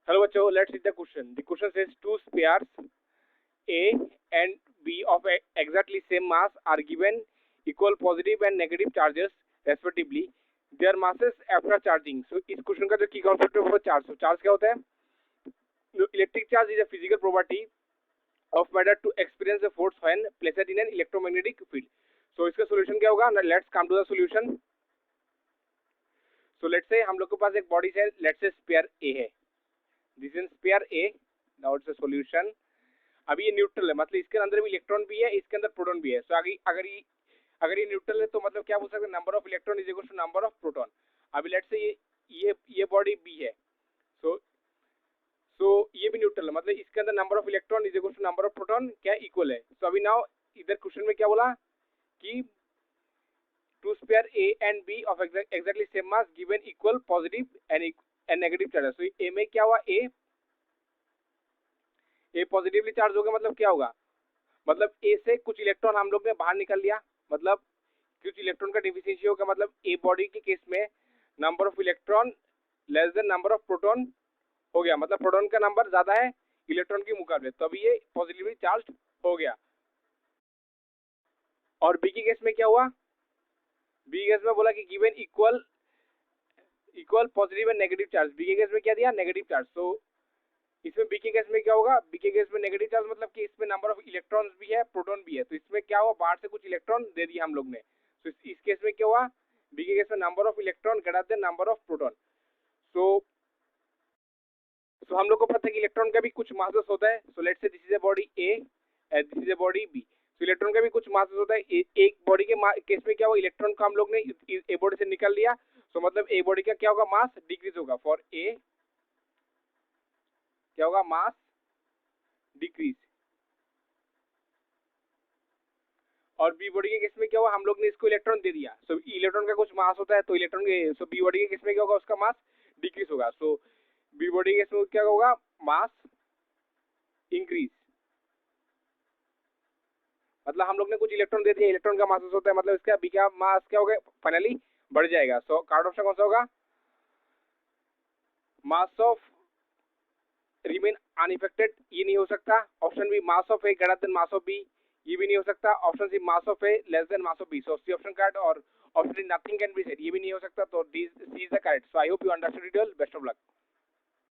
Hello बच्चों, let's read the question. The question says two spheres A and B of exactly same mass are given equal positive and negative charges respectively. Their masses after charging. So इस question का जो की concept है वो charge. So charge क्या होता है? Electric charge is a physical property of matter to experience the force when placed in an electromagnetic field. So इसका solution क्या होगा? Let's come to the solution. So let's say हम लोग के पास एक बॉडी है, let's say sphere A है. This is sphere A. Now it's a solution. अभी ये न्यूट्रल है, मतलब इसके अंदर भी इलेक्ट्रॉन भी है, इसके अंदर प्रोटॉन भी है. सो अगर ये न्यूट्रल है तो मतलब क्या बोल सकते हैं, number of electron is equal to number of proton. अभी लेट्स से ये बॉडी बी है. सो ये भी न्यूट्रल है, मतलब इसके अंदर number of electron is equal to number of proton क्या इक्वल है. सो अभी नाउ इधर क्वेश्चन में क्या बोला कि two sphere A and B of exactly same mass given equal positive and negative charge. So A में क्या हुआ, ए पॉजिटिवली चार्ज होगा, मतलब क्या होगा, मतलब ए से कुछ इलेक्ट्रॉन हम लोग ने बाहर निकाल लिया, मतलब कुछ इलेक्ट्रॉन का डिफिशिएंसी होगा. मतलब ए बॉडी के केस में number of electron less than number of proton हो गया, मतलब प्रोटॉन का नंबर ज्यादा है इलेक्ट्रॉन के मुकाबले, तभी ये पॉजिटिवली चार्ज हो गया. और बी के केस में क्या हुआ, बी के केस में बोला कि given equal positive and negative charge. B के केस में क्या दिया, नेगेटिव चार्ज. तो इसमें बी के केस में क्या होगा, बी के केस में नेगेटिव चार्ज मतलब कि इसमें नंबर ऑफ इलेक्ट्रॉन्स भी है, प्रोटॉन भी है. तो इसमें क्या हुआ, बाहर से कुछ इलेक्ट्रॉन दे दिया हम लोग ने. तो इस केस में क्या हुआ, बी के केस में number of electron greater than number of proton. So हम लोग को पता है कि इलेक्ट्रॉन का भी कुछ मासेस होता है. So let's say this is a body A and this is a body B. So electron का भी कुछ मासेस होता है. एक बॉडी के केस में क्या हुआ, इलेक्ट्रॉन को हम लोग ने ए बॉडी से निकाल लिया. सो मतलब ए बॉडी का क्या होगा, मास डिक्रीज होगा. फॉर ए क्या होगा, मास डिक्रीज. और बी बॉडी के केस में क्या हुआ, हम लोग ने इसको इलेक्ट्रॉन दे दिया. सो इलेक्ट्रॉन का कुछ मास होता है, तो इलेक्ट्रॉन के सो बी बॉडी के केस में क्या होगा, उसका मास डिक्रीज होगा. सो बी बॉडी के केस में क्या होगा, मास इंक्रीज. मतलब हम लोग ने कुछ इलेक्ट्रॉन दे दिया, इलेक्ट्रॉन का मास होता है, मतलब इसका बी का मास क्या होगा, फाइनली बढ़ जाएगा. सो कार्ड ऑप्शन कौन सा होगा, मास ऑफ रिमेन अनइफेक्टेड, ये नहीं हो सकता. Option B mass of A greater than mass of B, ये भी नहीं हो सकता. Option C mass of A less than mass of B. So C option correct. और option D nothing can be said, ये भी नहीं हो सकता. तो C is the correct. So I hope you understood it all. Best of luck.